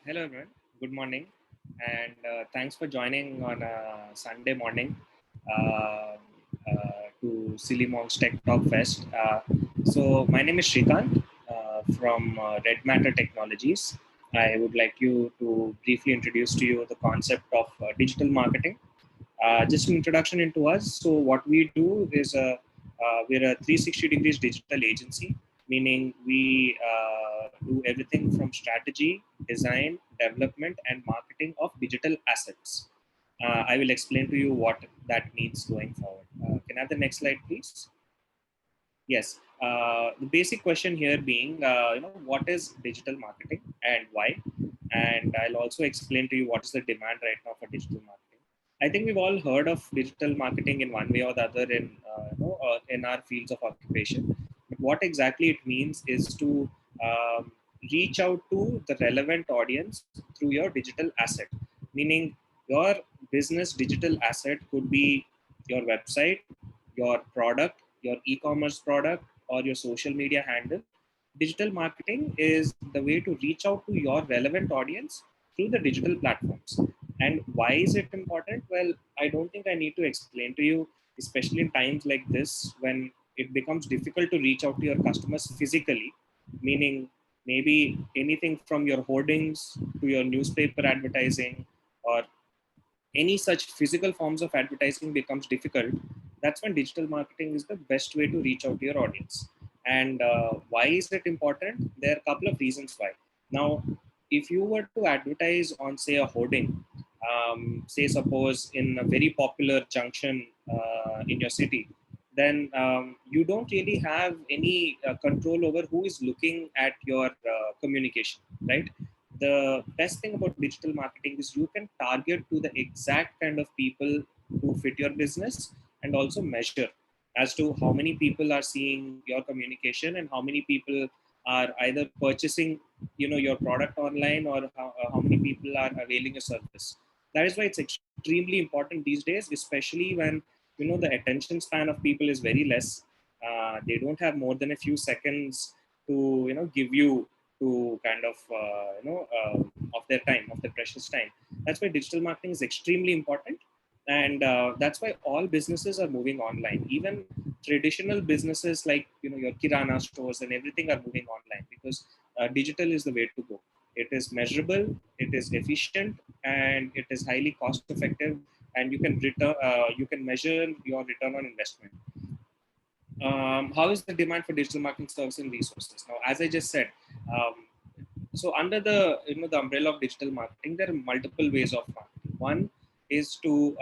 Hello, everyone. Good morning, and thanks for joining on a Sunday morning to SkillMonks Tech Talk Fest. My name is Shrikant from Red Matter Technologies. I would like you to briefly introduce to you the concept of digital marketing. Just an introduction into us. So what we do is we're a 360 degrees digital agency, meaning we do everything from strategy, design, development, and marketing of digital assets. I will explain to you what that means going forward. Can I have the next slide, please? Yes. The basic question here being, what is digital marketing and why? And I'll also explain to you what is the demand right now for digital marketing. I think we've all heard of digital marketing in one way or the other in our fields of occupation. But what exactly it means is to reach out to the relevant audience through your digital asset, meaning your business digital asset could be your website, your product, your e-commerce product, or your social media handle. Digital marketing is the way to reach out to your relevant audience through the digital platforms. And why is it important? Well, I don't think I need to explain to you, especially in times like this when it becomes difficult to reach out to your customers physically, meaning maybe anything from your hoardings to your newspaper advertising or any such physical forms of advertising becomes difficult. That's when digital marketing is the best way to reach out to your audience. And why is it important? There are a couple of reasons why. Now, if you were to advertise on, say, a hoarding, say, suppose in a very popular junction in your city, then you don't really have any control over who is looking at your communication, right? The best thing about digital marketing is you can target to the exact kind of people who fit your business and also measure as to how many people are seeing your communication and how many people are either purchasing your product online or how many people are availing a service. That is why it's extremely important these days, especially when the attention span of people is very less. They don't have more than a few seconds to give you to kind of of their time, of their precious time. That's why digital marketing is extremely important, and that's why all businesses are moving online. Even traditional businesses like your kirana stores and everything are moving online because digital is the way to go. It is measurable, it is efficient, and it is highly cost effective, and you can measure your return on investment. How is the demand for digital marketing services and resources? Now, as I just said, um, so under the the umbrella of digital marketing, there are multiple ways of marketing. One is to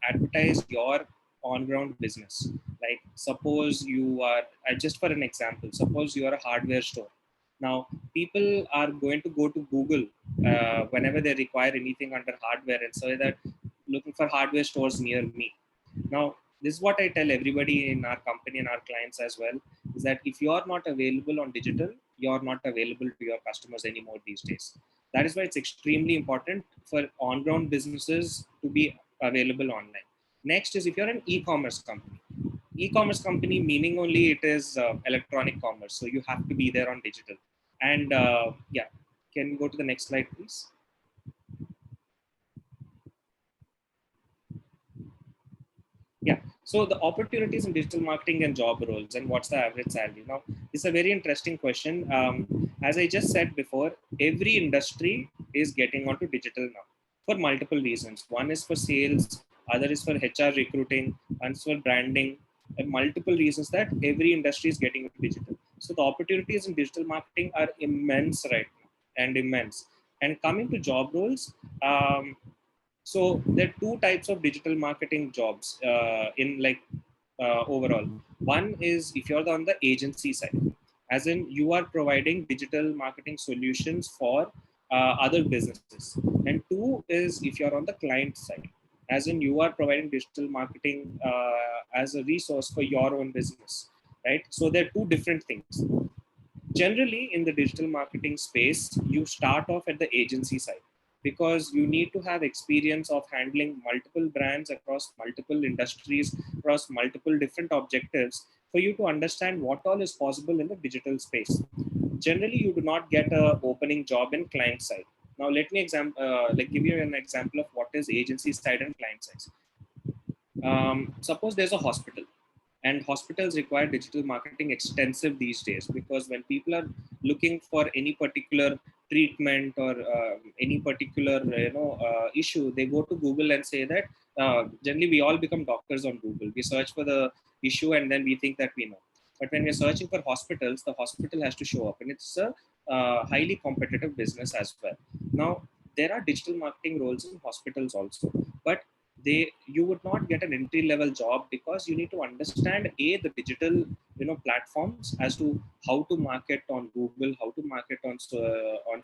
advertise your on-ground business. Like suppose you are, just for an example, suppose you are a hardware store. Now, people are going to go to Google whenever they require anything under hardware and say that looking for hardware stores near me. Now, this is what I tell everybody in our company and our clients as well, is that if you are not available on digital, you're not available to your customers anymore these days. That is why it's extremely important for on-ground businesses to be available online. Next is if you're an e-commerce company. E-commerce company meaning only it is electronic commerce, so you have to be there on digital. And yeah, can we go to the next slide, please? Yeah. So the opportunities in digital marketing and job roles and what's the average salary? Now, it's a very interesting question. As I just said before, every industry is getting onto digital now for multiple reasons. One is for sales, other is for HR recruiting, and for branding, and multiple reasons that every industry is getting into digital. So the opportunities in digital marketing are immense right now and immense. And coming to job roles, so there are two types of digital marketing jobs in like overall. One is if you're on the agency side, as in you are providing digital marketing solutions for other businesses. And two is if you're on the client side, as in you are providing digital marketing as a resource for your own business, right? So there are two different things. Generally, in the digital marketing space, you start off at the agency side because you need to have experience of handling multiple brands across multiple industries, across multiple different objectives for you to understand what all is possible in the digital space. Generally, you do not get a opening job in client side. Now let me give you an example of what is agency side and client side. Suppose there's a hospital, and hospitals require digital marketing extensive these days, because when people are looking for any particular treatment or any particular issue, they go to Google and say that generally we all become doctors on Google. We search for the issue and then we think that we know. But when we're searching for hospitals, the hospital has to show up, and it's a highly competitive business as well. Now, there are digital marketing roles in hospitals also, but you would not get an entry level job, because you need to understand the digital platforms as to how to market on Google, how to market on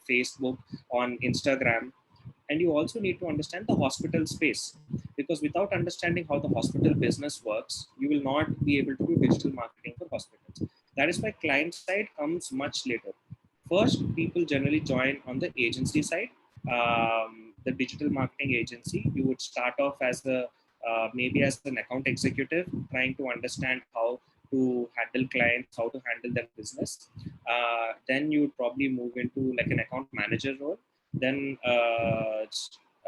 Facebook, on Instagram. And you also need to understand the hospital space, because without understanding how the hospital business works, you will not be able to do digital marketing for hospitals. That is why client side comes much later. First, people generally join on the agency side. The digital marketing agency, you would start off as a maybe as an account executive, trying to understand how to handle clients, how to handle their business. Then you would probably move into like an account manager role, then a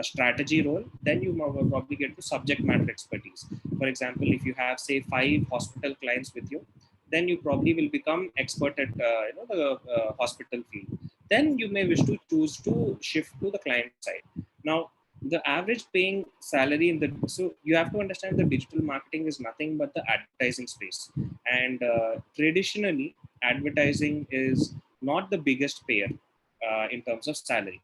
strategy role. Then you will probably get to subject matter expertise. For example, if you have say 5 hospital clients with you, then you probably will become expert at the hospital field. Then you may wish to choose to shift to the client side. Now, the average paying salary in the, so you have to understand that digital marketing is nothing but the advertising space, and traditionally advertising is not the biggest payer in terms of salary,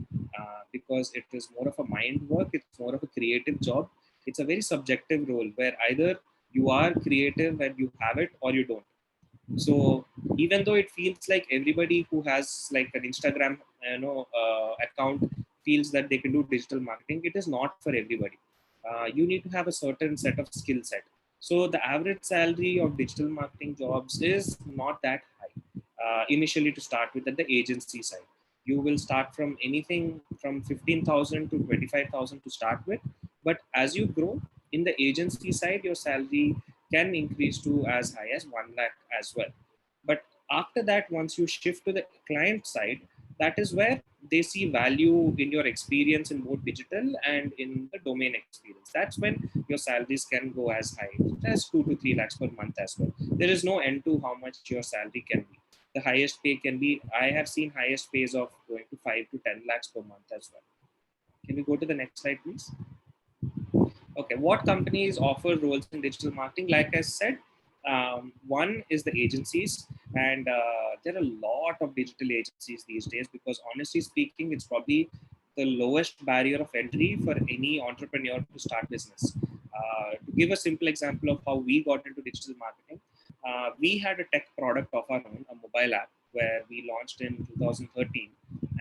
because it is more of a mind work, it's more of a creative job. It's a very subjective role where either you are creative and you have it, or you don't. So even though it feels like everybody who has like an Instagram account feels that they can do digital marketing, it is not for everybody. You need to have a certain set of skill set. So the average salary of digital marketing jobs is not that high initially to start with at the agency side. You will start from anything from 15,000 to 25,000 to start with, but as you grow in the agency side, your salary can increase to as high as 1 lakh as well. But after that, once you shift to the client side, that is where they see value in your experience in both digital and in the domain experience. That's when your salaries can go as high as 2 to 3 lakhs per month as well. There is no end to how much your salary can be. The highest pay can be, I have seen highest pays of going to 5 to 10 lakhs per month as well. Can we go to the next slide, please? Okay, what companies offer roles in digital marketing? Like I said, one is the agencies, and there are a lot of digital agencies these days, because honestly speaking, it's probably the lowest barrier of entry for any entrepreneur to start business. To give a simple example of how we got into digital marketing, we had a tech product of our own, a mobile app, where we launched in 2013,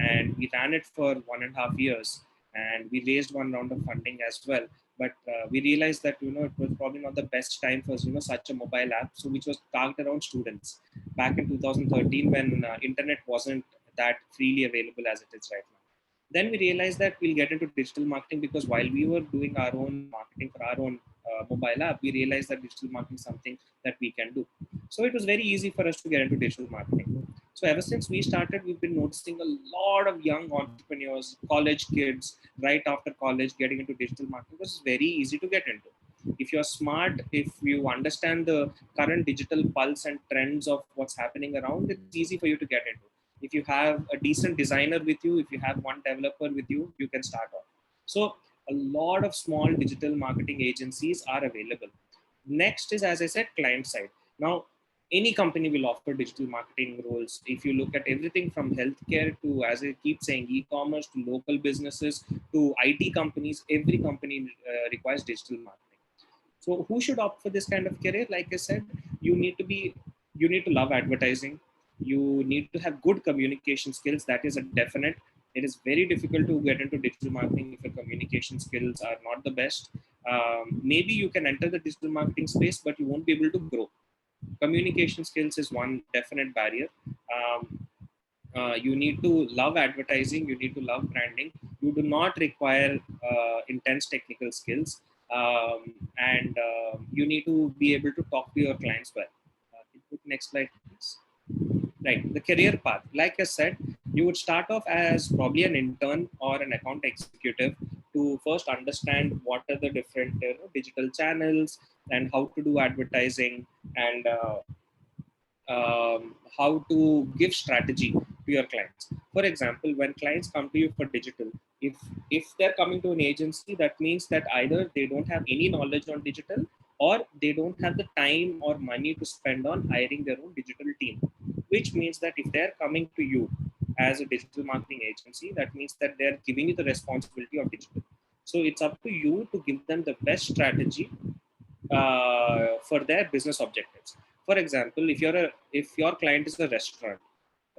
and we ran it for 1.5 years, and we raised one round of funding as well. But we realized that it was probably not the best time for such a mobile app, so which was targeted around students back in 2013, when internet wasn't that freely available as it is right now. Then we realized that we'll get into digital marketing, because while we were doing our own marketing for our own mobile app, we realized that digital marketing is something that we can do. So it was very easy for us to get into digital marketing. So ever since we started, we've been noticing a lot of young entrepreneurs, college kids, right after college, getting into digital marketing, because it's very easy to get into. If you're smart, if you understand the current digital pulse and trends of what's happening around, it's easy for you to get into. If you have a decent designer with you, if you have one developer with you, you can start off. So a lot of small digital marketing agencies are available. Next is, as I said, client side. Now, any company will offer digital marketing roles. If you look at everything from healthcare to, as I keep saying, e-commerce, to local businesses, to IT companies, every company requires digital marketing. So who should opt for this kind of career? Like I said, you need to love advertising. You need to have good communication skills. That is a definite. It is very difficult to get into digital marketing if your communication skills are not the best. Maybe you can enter the digital marketing space, but you won't be able to grow. Communication skills is one definite barrier. You need to love advertising. You need to love branding. You do not require intense technical skills, and you need to be able to talk to your clients well. Next slide, please. Right, the career path. Like I said, You would start off as probably an intern or an account executive to first understand what are the different digital channels and how to do advertising, and how to give strategy to your clients. For example, when clients come to you for digital, if they're coming to an agency, that means that either they don't have any knowledge on digital, or they don't have the time or money to spend on hiring their own digital team. Which means that if they're coming to you as a digital marketing agency, that means that they're giving you the responsibility of digital. So it's up to you to give them the best strategy for their business objectives. For example, if your client is a restaurant,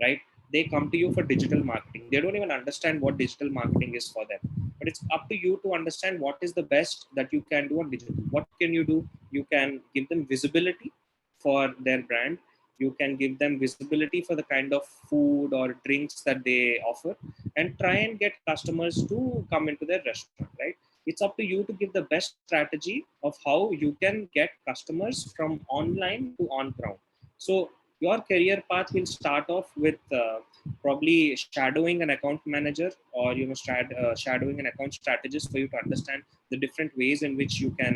right? They come to you for digital marketing. They don't even understand what digital marketing is for them. But it's up to you to understand what is the best that you can do on digital. What can you do? You can give them visibility for their brand. You can give them visibility for the kind of food or drinks that they offer, and try and get customers to come into their restaurant, right? It's up to you to give the best strategy of how you can get customers from online to on ground. So your career path will start off with probably shadowing an account manager, or shadowing an account strategist for you to understand the different ways in which you can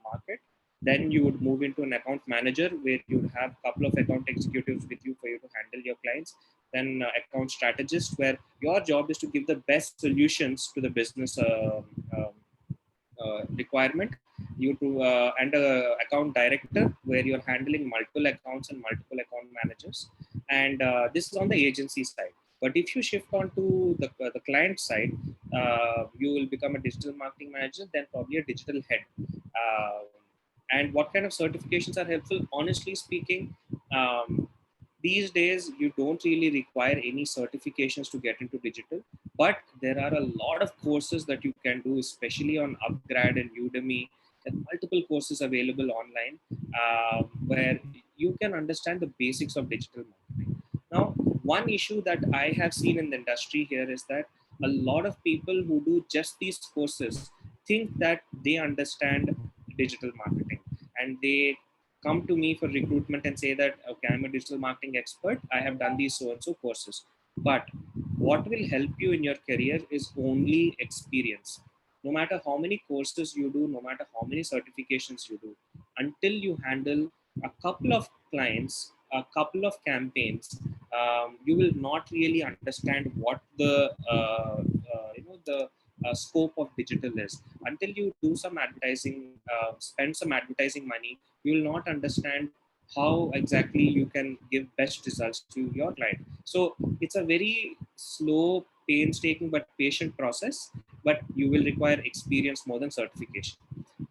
market. Then you would move into an account manager, where you would have a couple of account executives with you for you to handle your clients. Then account strategist, where your job is to give the best solutions to the business requirement. You to and a account director, where you're handling multiple accounts and multiple account managers. And this is on the agency side. But if you shift on to the client side, you will become a digital marketing manager, then probably a digital head. uh, and what kind of certifications are helpful? Honestly speaking, these days you don't really require any certifications to get into digital, but there are a lot of courses that you can do, especially on Upgrad and Udemy. There are multiple courses available online, where you can understand the basics of digital marketing. Now, one issue that I have seen in the industry here is that a lot of people who do just these courses think that they understand digital marketing, and they come to me for recruitment and say that, okay, I'm a digital marketing expert, I have done these so and so courses. But what will help you in your career is only experience. No matter how many courses you do, no matter how many certifications you do, until you handle a couple of clients, a couple of campaigns, you will not really understand what the scope of digital is. Until you do some advertising, spend some advertising money, you will not understand how exactly you can give best results to your client. So it's a very slow, painstaking but patient process, but you will require experience more than certification.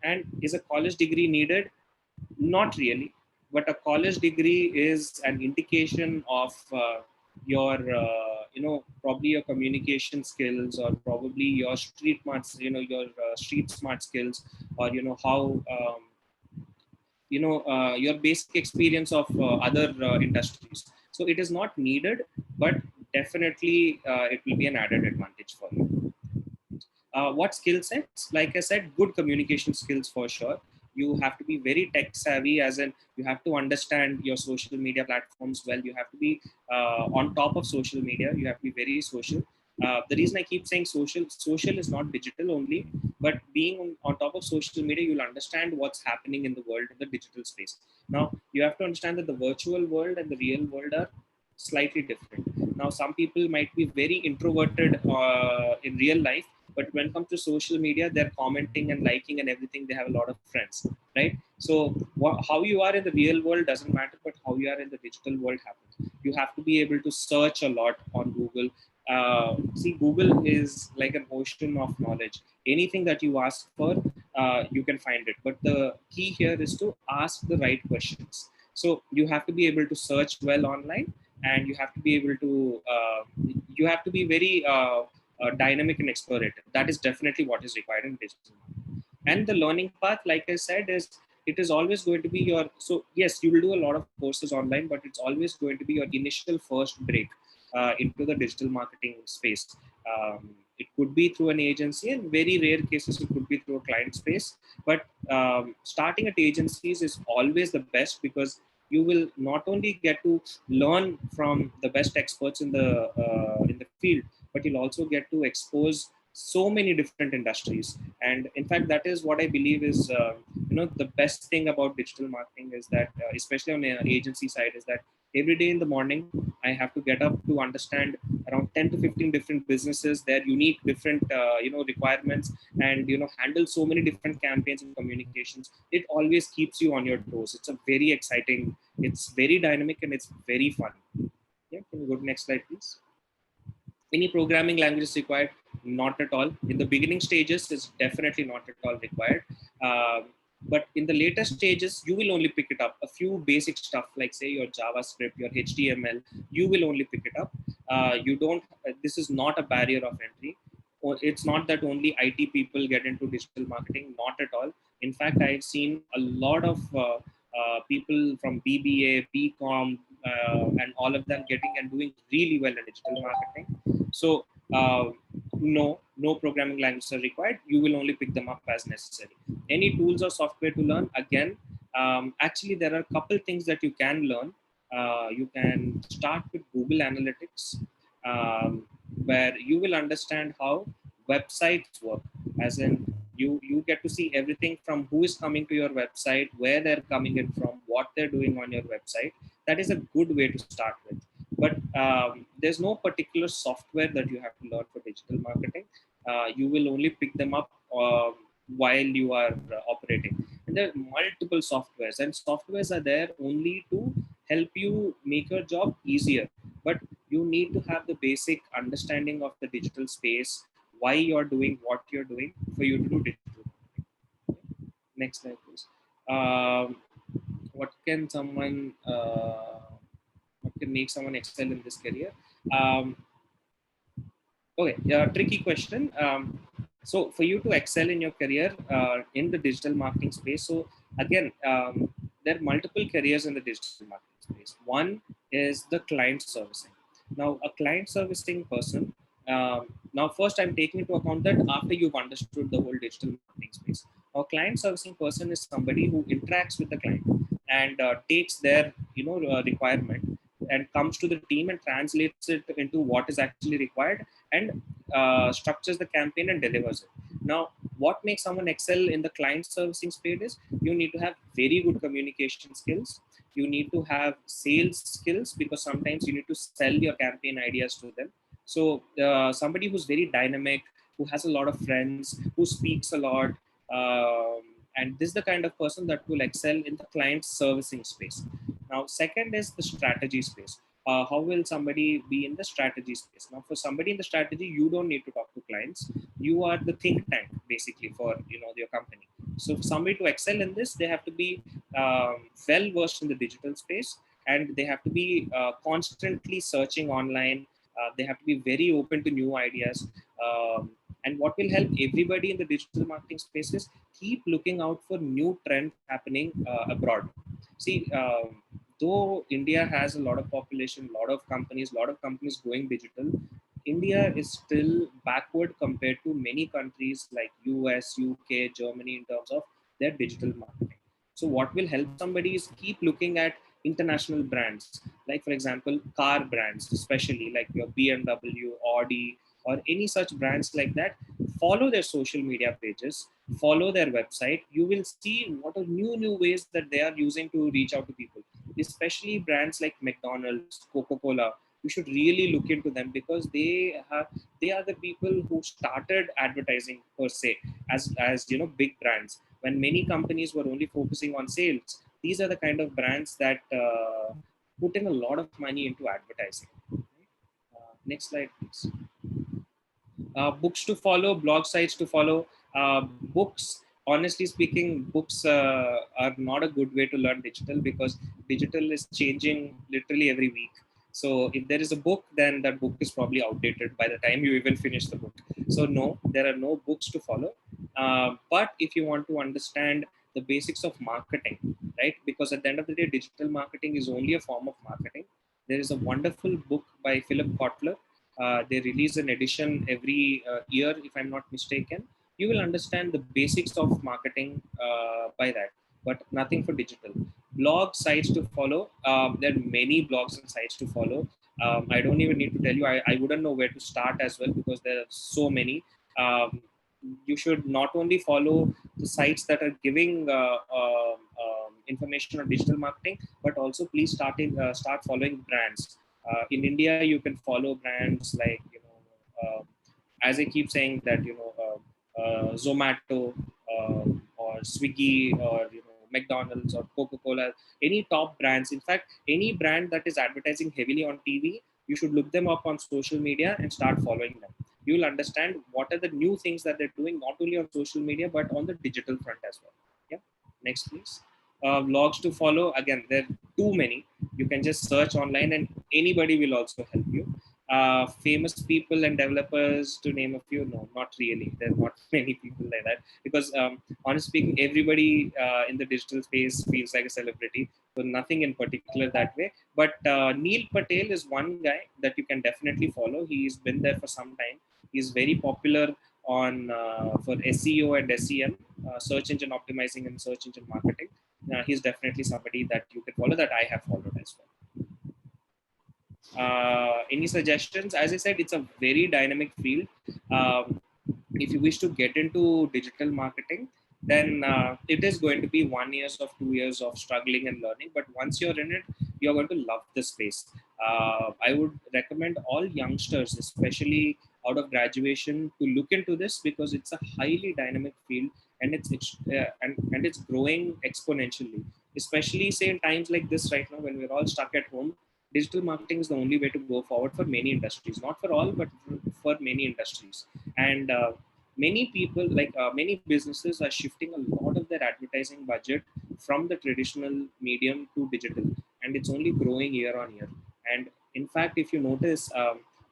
And is a college degree needed? Not really, but a college degree is an indication of your, probably your communication skills, or probably your street smarts, your street smart skills, or how your basic experience of other industries. So it is not needed, but definitely it will be an added advantage for you. What skill sets? Like I said, good communication skills for sure. You have to be very tech savvy, as in you have to understand your social media platforms well. You have to be on top of social media. You have to be very social. The reason I keep saying social is not digital only, but being on top of social media, you'll understand what's happening in the world, in the digital space. Now, you have to understand that the virtual world and the real world are slightly different. Now, some people might be very introverted in real life, but when it comes to social media, they're commenting and liking and everything. They have a lot of friends, right? So how you are in the real world doesn't matter, but how you are in the digital world happens. You have to be able to search a lot on Google. See, Google is like an ocean of knowledge. Anything that you ask for, you can find it. But the key here is to ask the right questions. So you have to be able to search well online, and you have to be very dynamic and explorative. That is definitely what is required in digital marketing. And the learning path, like I said, is it is always going to be your. So yes, you will do a lot of courses online, but it's always going to be your initial first break into the digital marketing space. It could be through an agency, and very rare cases it could be through a client space. But starting at agencies is always the best, because you will not only get to learn from the best experts in the field, but you'll also get to expose so many different industries. And in fact, that is what I believe is the best thing about digital marketing is that, especially on the agency side, is that every day in the morning I have to get up to understand around 10 to 15 different businesses, their unique different requirements, and handle so many different campaigns and communications. It always keeps you on your toes. It's a very exciting, it's very dynamic, and it's very fun. Yeah, can you go to next slide, please? Any programming language is required? Not at all. In the beginning stages, it's definitely not at all required. But in the later stages, you will only pick it up. A few basic stuff like, say, your JavaScript, your HTML, you will only pick it up. You don't. This is not a barrier of entry. Or it's not that only IT people get into digital marketing. Not at all. In fact, I've seen a lot of people from BBA, BCom, and all of them getting and doing really well in digital marketing. So no programming languages are required. You will only pick them up as necessary. Any tools or software to learn? Again, actually, there are a couple things that you can learn. You can start with Google Analytics, where you will understand how websites work. As in, you get to see everything from who is coming to your website, where they're coming in from, what they're doing on your website. That is a good way to start with. But there's no particular software that you have to learn for digital marketing. You will only pick them up while you are operating. And there are multiple softwares, and softwares are there only to help you make your job easier. But you need to have the basic understanding of the digital space, why you're doing what you're doing, for you to do digital marketing. Next slide, please. What can someone what can make someone excel in this career? Okay, tricky question. So for you to excel in your career in the digital marketing space, so again, there are multiple careers in the digital marketing space. One is the client servicing. Now, a client servicing person. Now, first, I'm taking into account that after you've understood the whole digital marketing space, a client servicing person is somebody who interacts with the client and takes their requirement and comes to the team and translates it into what is actually required, and structures the campaign and delivers it. Now, what makes someone excel in the client servicing space is you need to have very good communication skills. You need to have sales skills, because sometimes you need to sell your campaign ideas to them. So somebody who's very dynamic, who has a lot of friends, who speaks a lot, um, and this is the kind of person that will excel in the client servicing space. Now, second is the strategy space. How will somebody be in the strategy space? Now, for somebody in the strategy, you don't need to talk to clients. You are the think tank basically for your company. So, for somebody to excel in this, they have to be well versed in the digital space, and they have to be constantly searching online. They have to be very open to new ideas. And what will help everybody in the digital marketing space is keep looking out for new trends happening abroad. See, though India has a lot of population, lot of companies going digital, India is still backward compared to many countries like US, UK, Germany in terms of their digital marketing. So what will help somebody is keep looking at international brands, like for example, car brands, especially like your BMW, Audi, or any such brands like that. Follow their social media pages, follow their website. You will see what are new ways that they are using to reach out to people, especially brands like McDonald's, Coca-Cola. You should really look into them, because they are the people who started advertising per se, as big brands, when many companies were only focusing on sales. These are the kind of brands that put in a lot of money into advertising. Next slide, please. Books to follow, blog sites to follow. Books, honestly speaking, books are not a good way to learn digital, because digital is changing literally every week. So if there is a book, then that book is probably outdated by the time you even finish the book. So no, there are no books to follow. But if you want to understand the basics of marketing, right? Because at the end of the day, digital marketing is only a form of marketing. There is a wonderful book by Philip Kotler. They release an edition every year, if I'm not mistaken. You will understand the basics of marketing by that, but nothing for digital. Blog sites to follow. There are many blogs and sites to follow. I don't even need to tell you. I wouldn't know where to start as well, because there are so many. um, you should not only follow the sites that are giving information on digital marketing, but also please start following brands. In India, you can follow brands like, as I keep saying that, Zomato, or Swiggy, or McDonald's or Coca-Cola, any top brands. In fact, any brand that is advertising heavily on TV, you should look them up on social media and start following them. You will understand what are the new things that they're doing, not only on social media but on the digital front as well. Yeah. Next, please. Blogs to follow. Again, there are too many. You can just search online, and anybody will also help you. Famous people and developers, to name a few, no, not really. There are not many people like that, because honestly speaking, everybody in the digital space feels like a celebrity. So nothing in particular that way. But Neil Patel is one guy that you can definitely follow. He's been there for some time. He's very popular on for SEO and SEM, search engine optimizing and search engine marketing. He's definitely somebody that you can follow, that I have followed as well. Any suggestions? As I said, it's a very dynamic field. Um, if you wish to get into digital marketing, then it is going to be 1 years of 2 years of struggling and learning. But once you're in it, you're going to love the space. I would recommend all youngsters, especially out of graduation, to look into this, because it's a highly dynamic field, and and it's growing exponentially. Especially say in times like this right now, when we're all stuck at home, digital marketing is the only way to go forward for many industries. Not for all, but for many industries. And many people, many businesses, are shifting a lot of their advertising budget from the traditional medium to digital, and it's only growing year on year. And in fact, if you notice,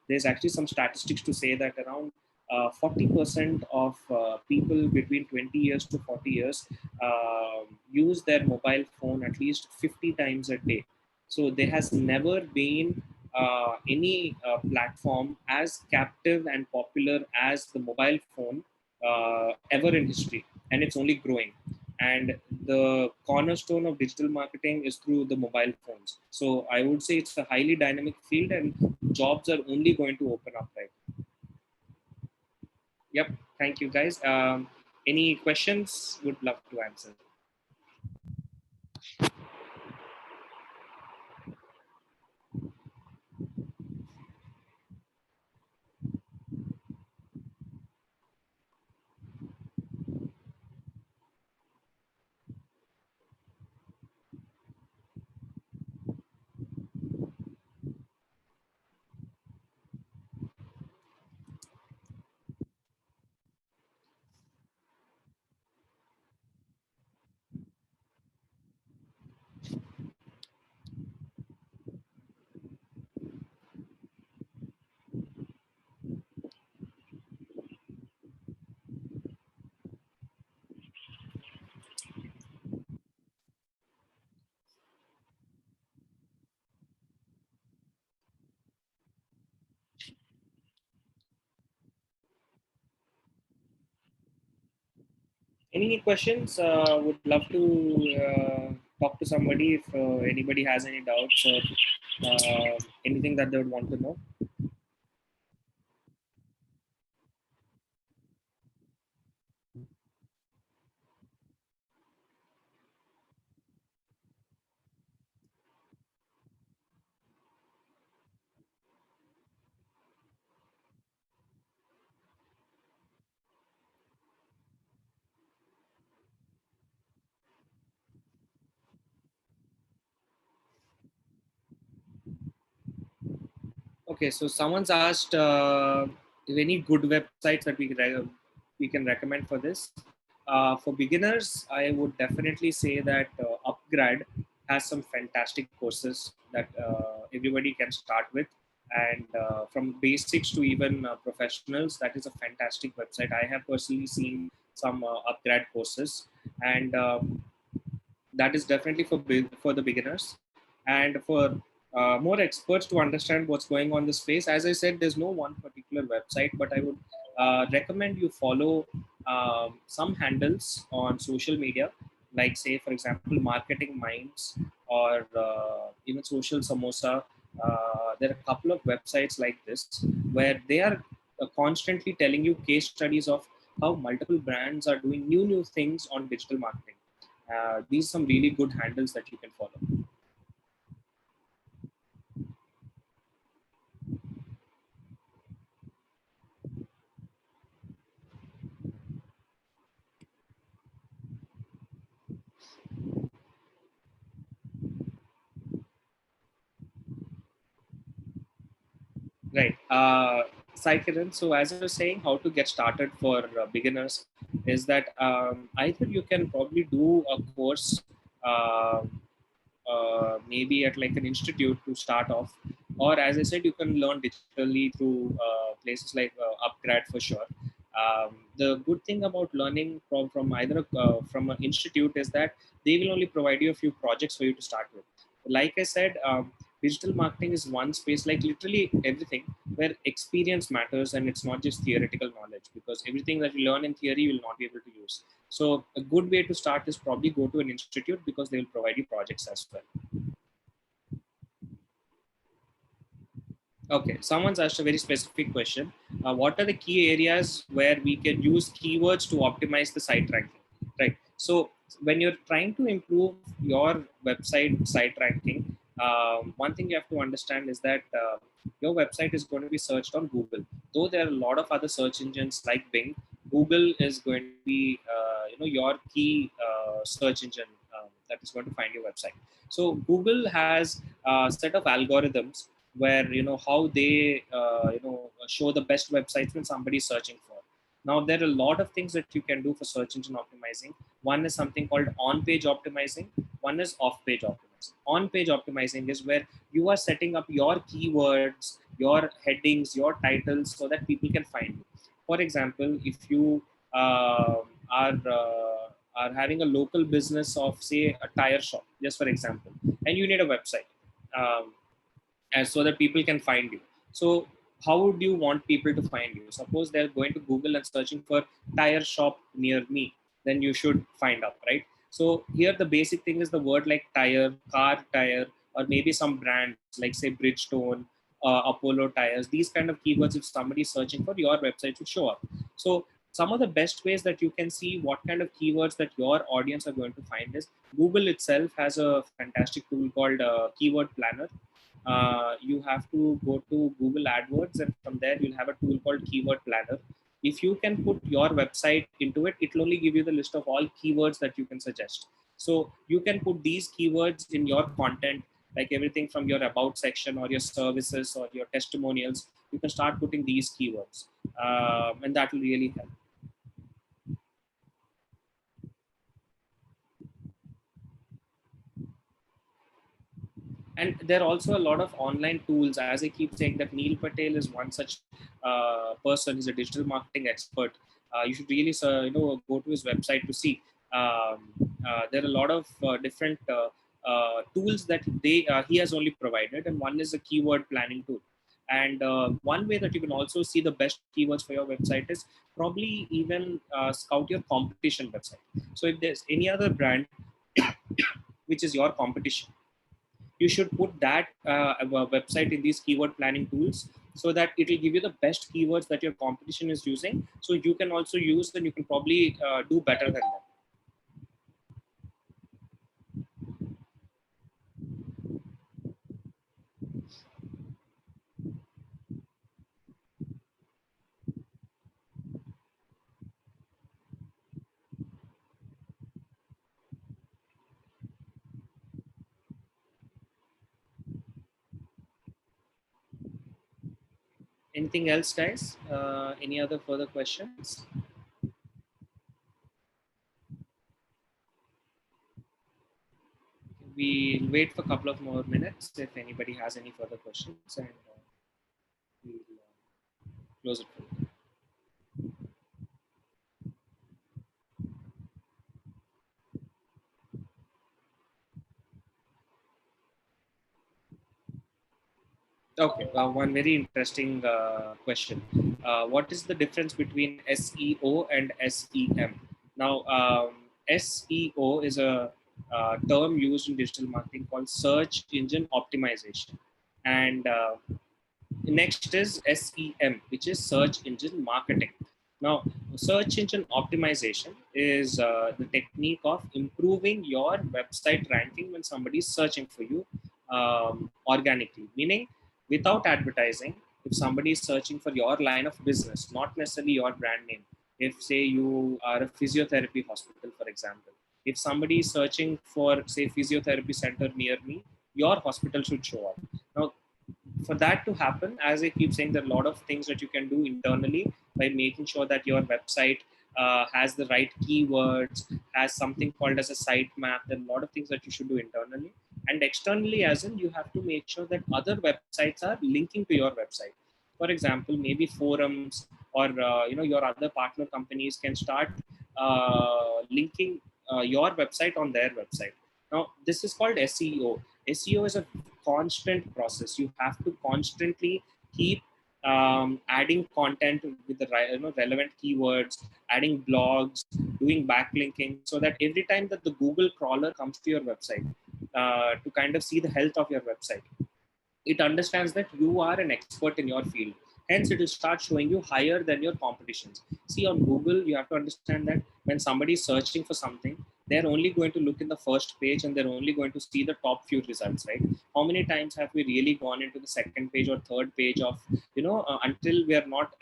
there's actually some statistics to say that around 40% of people between 20 years to 40 years use their mobile phone at least 50 times a day. So there has never been any platform as captive and popular as the mobile phone ever in history, and it's only growing. And the cornerstone of digital marketing is through the mobile phones. So I would say it's a highly dynamic field, and jobs are only going to open up, right? Yep. Thank you, guys. Any questions? Would love to answer. Any questions? Would love to talk to somebody if anybody has any doubts or anything that they would want to know. Okay, so someone's asked if any good websites that we can recommend for this. For beginners, I would definitely say that Upgrad has some fantastic courses that everybody can start with, and from basics to even professionals, that is a fantastic website. I have personally seen some Upgrad courses, and that is definitely for the beginners. And for more experts to understand what's going on in the space, as I said, there's no one particular website, but I would recommend you follow some handles on social media like say for example Marketing Minds or even Social Samosa. There are a couple of websites like this where they are constantly telling you case studies of how multiple brands are doing new things on digital marketing. These are some really good handles that you can follow. Right. Sai Kiran, so as I was saying, how to get started for beginners is that either you can probably do a course, uh, maybe at like an institute to start off, or as I said, you can learn digitally through places like Upgrad for sure. The good thing about learning from either from an institute is that they will only provide you a few projects for you to start with. Like I said, digital marketing is one space, like literally everything, where experience matters and it's not just theoretical knowledge, because everything that you learn in theory you will not be able to use. So a good way to start is probably go to an institute because they will provide you projects as well. Okay, someone's asked a very specific question. What are the key areas where we can use keywords to optimize the site ranking? Right. So when you're trying to improve your website site ranking, one thing you have to understand is that your website is going to be searched on Google. Though there are a lot of other search engines like Bing, Google is going to be your key search engine that is going to find your website. So Google has a set of algorithms where how they show the best websites when somebody is searching for. Now there are a lot of things that you can do for search engine optimizing. One is something called on page optimizing, one is off page optimizing. On page optimizing is where you are setting up your keywords, your headings, your titles, so that people can find you. For example, if you uh, are having a local business of say a tire shop, just for example, and you need a website, and so that people can find you. So how would you want people to find you? Suppose they're going to Google and searching for tire shop near me, then you should find out, right? So here the basic thing is the word like tire, car tire, or maybe some brands like say Bridgestone, Apollo tires. These kind of keywords, if somebody is searching for, your website would show up. So some of the best ways that you can see what kind of keywords that your audience are going to find is Google itself has a fantastic tool called Keyword Planner. You have to go to Google AdWords, and from there you'll have a tool called Keyword Planner. If you can put your website into it, it will only give you the list of all keywords that you can suggest. So you can put these keywords in your content, like everything from your about section or your services or your testimonials. You can start putting these keywords, and that will really help. And there are also a lot of online tools. As I keep saying, that Neil Patel is one such person. He's a digital marketing expert. You should really go to his website to see. There are a lot of different tools that he has only provided, and one is a keyword planning tool. And one way that you can also see the best keywords for your website is probably even scout your competition website. So if there's any other brand which is your competition, you should put that website in these keyword planning tools, so that it will give you the best keywords that your competition is using, so you can also use and you can probably do better than them. Anything else, guys? Any other further questions? We'll wait for a couple of more minutes if anybody has any further questions, and we'll close it for you. Okay, one very interesting question. What is the difference between SEO and SEM? Now, SEO is a term used in digital marketing called search engine optimization, and next is SEM, which is search engine marketing. Now, search engine optimization is the technique of improving your website ranking when somebody is searching for you organically, meaning without advertising. If somebody is searching for your line of business, not necessarily your brand name, if say you are a physiotherapy hospital, for example, if somebody is searching for say physiotherapy center near me, your hospital should show up. Now, for that to happen, as I keep saying, there are a lot of things that you can do internally by making sure that your website has the right keywords, has something called as a site map. There are a lot of things that you should do internally, and externally, as in you have to make sure that other websites are linking to your website. For example, maybe forums or your other partner companies can start linking your website on their website. Now, this is called SEO. SEO is a constant process. You have to constantly keep adding content with the relevant keywords, adding blogs, doing backlinking, so that every time that the Google crawler comes to your website to kind of see the health of your website, it understands that you are an expert in your field. Hence, it will start showing you higher than your competitions. See, on Google, you have to understand that when somebody is searching for something, they're only going to look in the first page and they're only going to see the top few results, right? How many times have we really gone into the second page or third page of, until we are not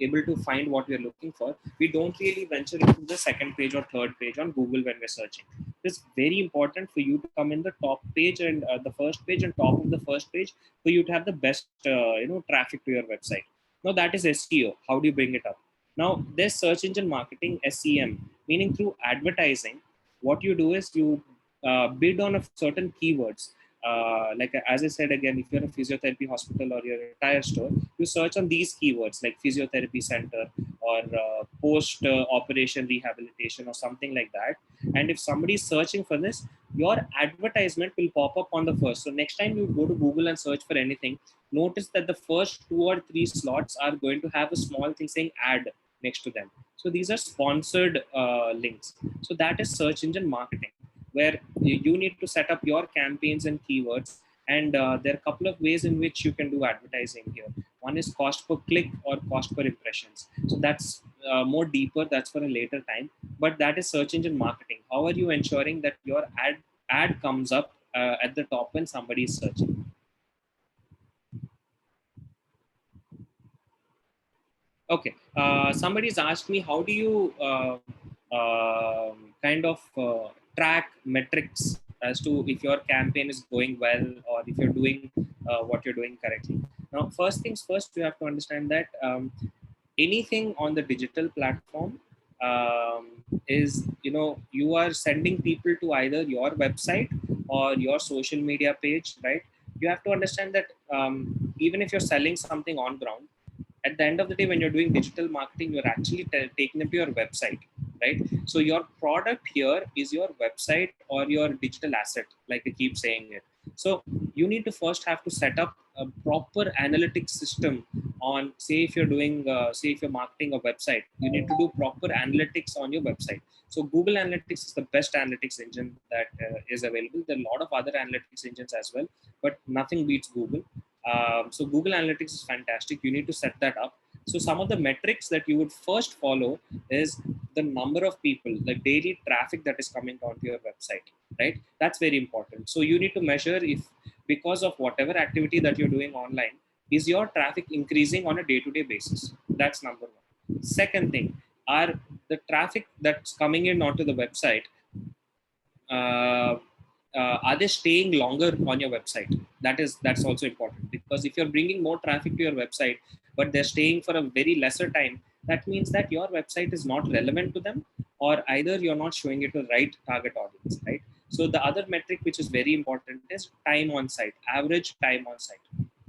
able to find what we're looking for, we don't really venture into the second page or third page on Google when we're searching. It's very important for you to come in the top page and the first page and top of the first page for you to have the best traffic to your website. Now, that is SEO. How do you bring it up? Now, there's search engine marketing, SEM, meaning through advertising. What you do is you bid on a certain keywords. Like as I said again, if you're a physiotherapy hospital or you're a tire store, you search on these keywords like physiotherapy center or post operation rehabilitation or something like that. And if somebody is searching for this, your advertisement will pop up on the first. So next time you go to Google and search for anything, notice that the first 2 or 3 slots are going to have a small thing saying ad next to them. So these are sponsored links. So that is search engine marketing, where you need to set up your campaigns and keywords. And there are a couple of ways in which you can do advertising here. One is cost per click or cost per impressions. So that's more deeper. That's for a later time. But that is search engine marketing. How are you ensuring that your ad comes up at the top when somebody is searching? Okay. Somebody's asked me, how do you kind of track metrics as to if your campaign is going well or if you're doing what you're doing correctly? Now, first things first, you have to understand that anything on the digital platform is, you are sending people to either your website or your social media page, right? You have to understand that even if you're selling something on ground, at the end of the day, when you're doing digital marketing, you're actually taking them to your website, right? So your product here is your website or your digital asset, like I keep saying it. So you need to first have to set up a proper analytics system on, say if you're doing say if you're marketing a website, you need to do proper analytics on your website. So Google Analytics is the best analytics engine that is available. There are a lot of other analytics engines as well, but nothing beats Google. So Google Analytics is fantastic. You need to set that up. So some of the metrics that you would first follow is the number of people, like daily traffic that is coming onto your website, right? That's very important. So you need to measure if, because of whatever activity that you're doing online, is your traffic increasing on a day-to-day basis? That's number one. Second thing, are the traffic that's coming in onto the website, uh, are they staying longer on your website? That's also important, because if you're bringing more traffic to your website but they're staying for a very lesser time, that means that your website is not relevant to them, or either you're not showing it to the right target audience, right? So the other metric which is very important is time on site, average time on site,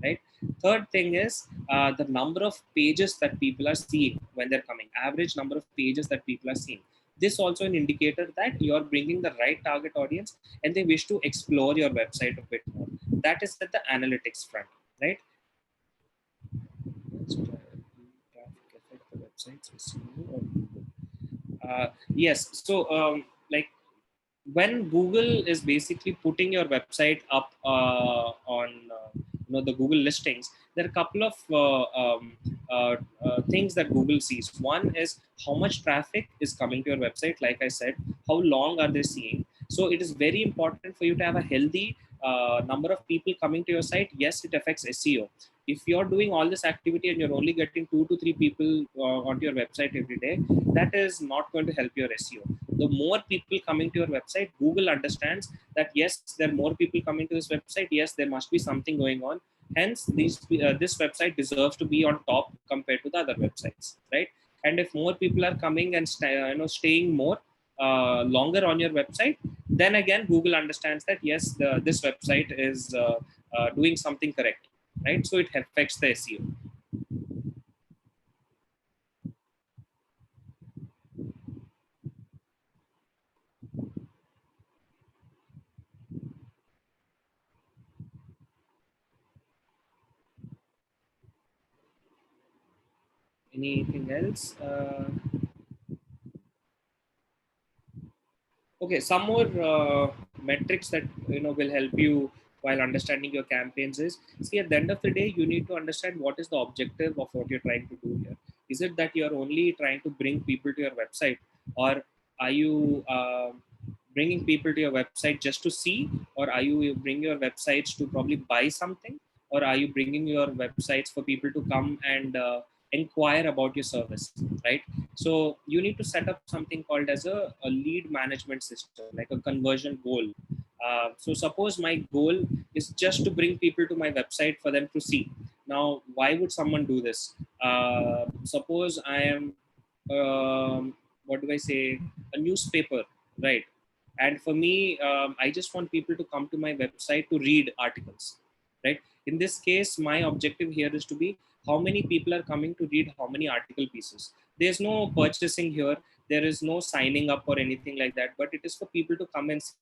right? Third thing is the number of pages that people are seeing when they're coming, average number of pages that people are seeing. This also an indicator that you're bringing the right target audience and they wish to explore your website a bit more. That is at the analytics front, right? Traffic affect the websites, SEO or Google. Yes. So, like when Google is basically putting your website up on the Google listings, there are a couple of things that Google sees. One is how much traffic is coming to your website. Like I said, how long are they seeing? So it is very important for you to have a healthy number of people coming to your site. Yes, it affects SEO. If you're doing all this activity and you're only getting 2 to 3 people onto your website every day, that is not going to help your SEO. The more people coming to your website, Google understands that yes, there are more people coming to this website. Yes, there must be something going on. Hence, this website deserves to be on top compared to the other websites, right? And if more people are coming and staying more longer on your website, then again Google understands that yes, this website is doing something correct, right? So it affects the SEO. Anything else? Okay, some more metrics that will help you while understanding your campaigns is, see, at the end of the day you need to understand what is the objective of what you're trying to do here. Is it that you're only trying to bring people to your website, or are you bringing people to your website just to see, or are you bring your websites to probably buy something, or are you bringing your websites for people to come and inquire about your service, right? So you need to set up something called as a lead management system, like a conversion goal. So suppose my goal is just to bring people to my website for them to see. Now, why would someone do this? Suppose I am, what do I say, a newspaper, right? And for me, I just want people to come to my website to read articles, right? In this case, my objective here is to be how many people are coming to read how many article pieces. There's no purchasing here, there is no signing up or anything like that, but it is for people to come and see.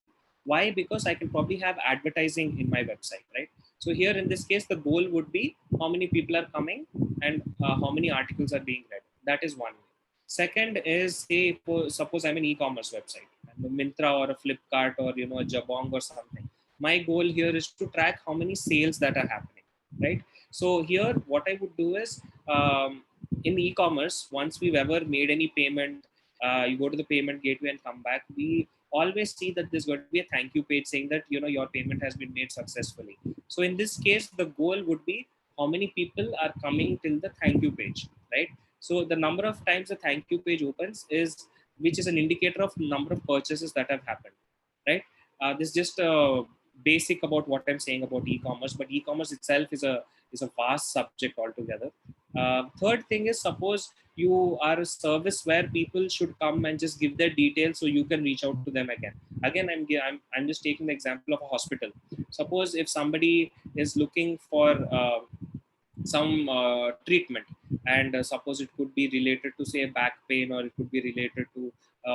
Why? Because I can probably have advertising in my website, right? So here in this case, the goal would be how many people are coming and how many articles are being read. That is one way. Second is, say, suppose I'm an e-commerce website, I'm a Mintra or a Flipkart or a Jabong or something. My goal here is to track how many sales that are happening, right? So here, what I would do is, in e-commerce, once we've ever made any payment, you go to the payment gateway and come back. We always see that there's going to be a thank you page saying that your payment has been made successfully. So in this case, the goal would be how many people are coming till the thank you page, right? So the number of times the thank you page opens is, which is an indicator of number of purchases that have happened, right? This is just basic about what I'm saying about e-commerce, but e-commerce itself is a vast subject altogether. Third thing is, suppose you are a service where people should come and just give their details so you can reach out to them again. Again, I'm just taking the example of a hospital. Suppose if somebody is looking for some treatment, and suppose it could be related to, say, back pain, or it could be related to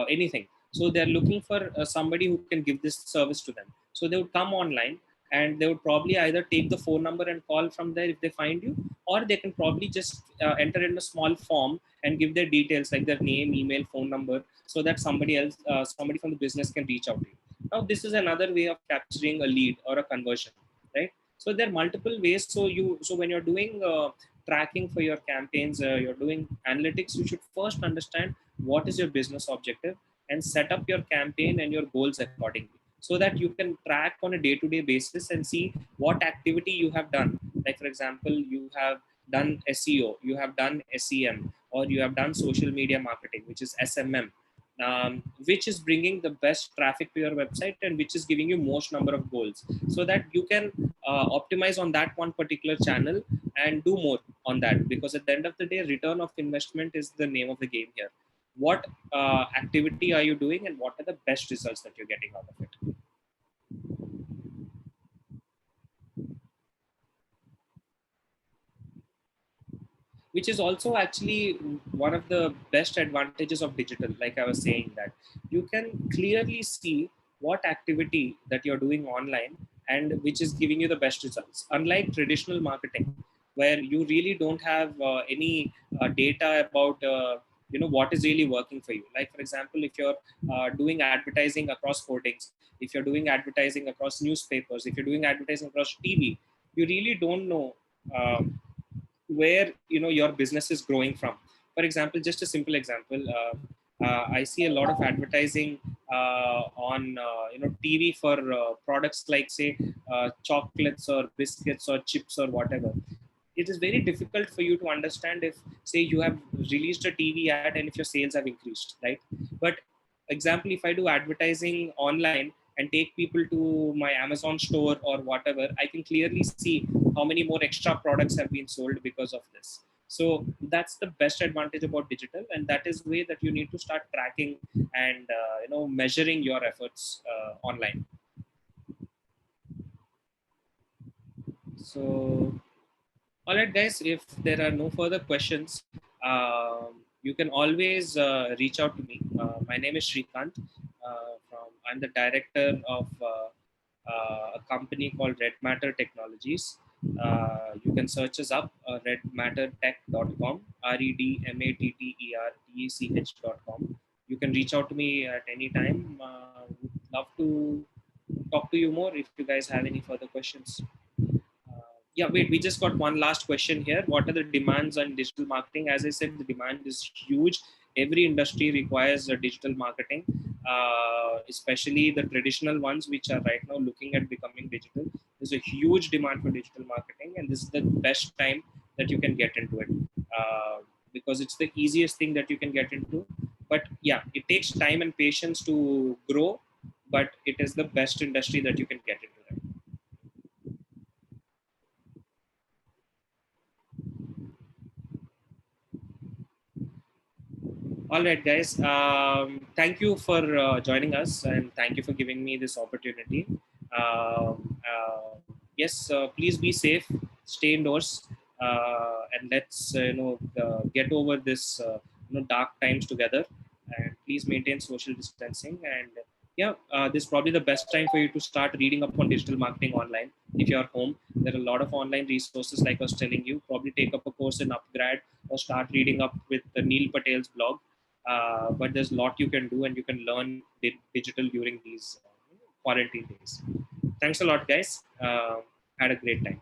anything. So they're looking for somebody who can give this service to them. So they would come online, and they would probably either take the phone number and call from there if they find you, or they can probably just enter in a small form and give their details, like their name, email, phone number, so that somebody from the business can reach out to you. Now this is another way of capturing a lead or a conversion, right? So there are multiple ways. So when you're doing tracking for your campaigns, you're doing analytics, you should first understand what is your business objective and set up your campaign and your goals accordingly, so that you can track on a day-to-day basis and see what activity you have done. Like, for example, you have done SEO, you have done SEM, or you have done social media marketing, which is SMM, which is bringing the best traffic to your website and which is giving you most number of goals, so that you can optimize on that one particular channel and do more on that. Because at the end of the day, return of investment is the name of the game here. What activity are you doing, and what are the best results that you're getting out of it? Which is also actually one of the best advantages of digital. Like I was saying, that you can clearly see what activity that you're doing online and which is giving you the best results, unlike traditional marketing, where you really don't have any data about what is really working for you. Like for example, if you're doing advertising across hoardings, if you're doing advertising across newspapers, if you're doing advertising across TV, you really don't know where your business is growing from. For example, just a simple example, I see a lot of advertising on TV for products like, say, chocolates or biscuits or chips or whatever. It is very difficult for you to understand if, say, you have released a TV ad and if your sales have increased, right? But example, if I do advertising online and take people to my Amazon store or whatever, I can clearly see how many more extra products have been sold because of this. So that's the best advantage about digital, and that is way that you need to start tracking and measuring your efforts online. So, all right, guys, if there are no further questions, you can always reach out to me. My name is Shrikant. I'm the director of a company called Red Matter Technologies. You can search us up, redmattertech.com, redmattertech.com. You can reach out to me at any time. Would love to talk to you more if you guys have any further questions. Yeah, wait, we just got one last question here. What are the demands on digital marketing? As I said, the demand is huge. Every industry requires digital marketing, especially the traditional ones, which are right now looking at becoming digital. There's a huge demand for digital marketing, and this is the best time that you can get into it, because it's the easiest thing that you can get into. But yeah, it takes time and patience to grow, but it is the best industry that you can get into. Right? All right, guys. Thank you for joining us, and thank you for giving me this opportunity. Yes, please be safe, stay indoors, and let's get over this dark times together. And please maintain social distancing. And yeah, this is probably the best time for you to start reading up on digital marketing online. If you're home, there are a lot of online resources, like I was telling you. Probably take up a course in Upgrad or start reading up with Neil Patel's blog. But there's a lot you can do, and you can learn digital during these quarantine days. Thanks a lot, guys. Had a great time.